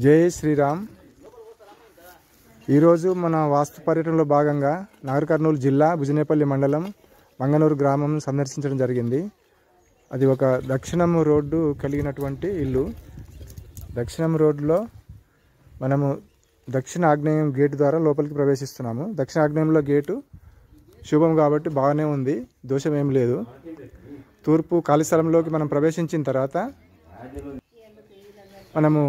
జై శ్రీరామ్. ఈరోజు మన వాస్తు పర్యటనలో భాగంగా నాగర్ కర్నూలు జిల్లా భుజనేపల్లి మండలం మంగనూరు గ్రామం సందర్శించడం జరిగింది. అది ఒక దక్షిణం రోడ్డు కలిగినటువంటి ఇల్లు. దక్షిణం రోడ్డులో మనము దక్షిణ ఆగ్నేయం గేటు ద్వారా లోపలికి ప్రవేశిస్తున్నాము. దక్షిణ ఆగ్నేయంలో గేటు శుభం కాబట్టి బాగానే ఉంది, దోషం ఏం లేదు. తూర్పు ఖాళీ స్థలంలోకి మనం ప్రవేశించిన తర్వాత మనము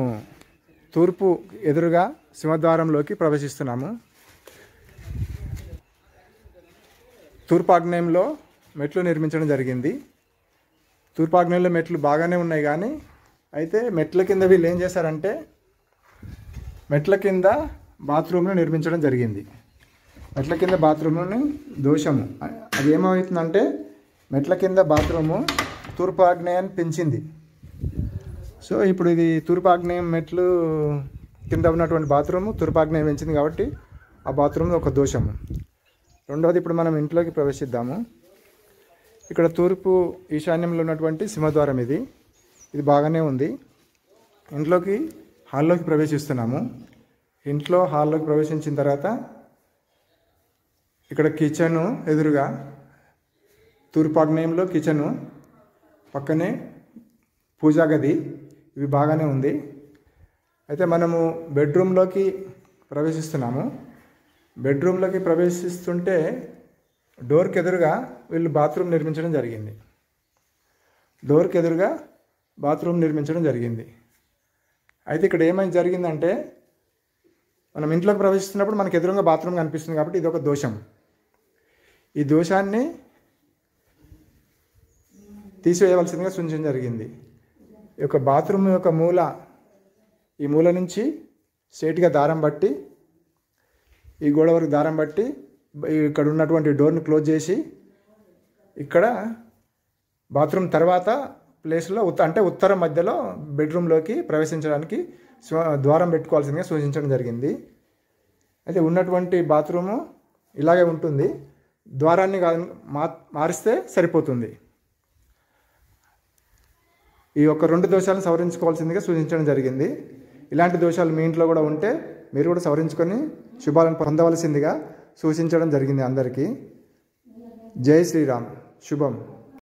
తూర్పు ఎదురుగా సింహద్వారంలోకి ప్రవేశిస్తున్నాము. తూర్పాగ్నేయంలో మెట్లు నిర్మించడం జరిగింది. తూర్పాగ్నేయంలో మెట్లు బాగానే ఉన్నాయి, కానీ అయితే మెట్ల కింద వీళ్ళు ఏం చేశారంటే మెట్ల కింద బాత్రూమ్ను నిర్మించడం జరిగింది. మెట్ల కింద బాత్రూమ్ని దోషము. అది ఏమవుతుందంటే మెట్ల కింద బాత్రూము తూర్పాగ్నేయాన్ని పెంచింది. సో ఇప్పుడు ఇది తూర్పాగ్నేయం మెట్లు కింద ఉన్నటువంటి బాత్రూము తూర్పాగ్నేయం పెంచింది కాబట్టి ఆ బాత్రూమ్ ఒక దోషము. రెండవది, ఇప్పుడు మనం ఇంట్లోకి ప్రవేశిద్దాము. ఇక్కడ తూర్పు ఈశాన్యంలో ఉన్నటువంటి సింహద్వారం ఇది బాగానే ఉంది. ఇంట్లోకి హాల్లోకి ప్రవేశిస్తున్నాము. ఇంట్లో హాల్లోకి ప్రవేశించిన తర్వాత ఇక్కడ కిచెను ఎదురుగా తూర్పాగ్నేయంలో కిచెను, పక్కనే పూజా గది, ఇవి బాగానే ఉంది. అయితే మనము బెడ్రూమ్లోకి ప్రవేశిస్తున్నాము. బెడ్రూమ్లోకి ప్రవేశిస్తుంటే డోర్కి ఎదురుగా వీళ్ళు బాత్రూమ్ నిర్మించడం జరిగింది. డోర్కి ఎదురుగా బాత్రూమ్ నిర్మించడం జరిగింది. అయితే ఇక్కడ ఏమైనా జరిగిందంటే మనం ఇంట్లోకి ప్రవేశిస్తున్నప్పుడు మనకు ఎదురుగా బాత్రూమ్ కనిపిస్తుంది కాబట్టి ఇది ఒక దోషం. ఈ దోషాన్ని తీసివేయవలసిందిగా సూచించడం జరిగింది. ఈ యొక్క బాత్రూమ్ యొక్క మూల, ఈ మూల నుంచి స్ట్రైట్గా దారం బట్టి ఈ గోడ వరకు దారం బట్టి ఇక్కడ ఉన్నటువంటి డోర్ని క్లోజ్ చేసి ఇక్కడ బాత్రూమ్ తర్వాత ప్లేస్లో అంటే ఉత్తరం మధ్యలో బెడ్రూమ్లోకి ప్రవేశించడానికి ద్వారం పెట్టుకోవాల్సిందిగా సూచించడం జరిగింది. అయితే ఉన్నటువంటి బాత్రూము ఇలాగే ఉంటుంది, ద్వారాన్ని మారిస్తే సరిపోతుంది. ఈ యొక్క రెండు దోషాలను సవరించుకోవాల్సిందిగా సూచించడం జరిగింది. ఇలాంటి దోషాలు మీ ఇంట్లో కూడా ఉంటే మీరు కూడా సవరించుకొని శుభాలను పొందవలసిందిగా సూచించడం జరిగింది అందరికీ. జై శ్రీరామ్. శుభం.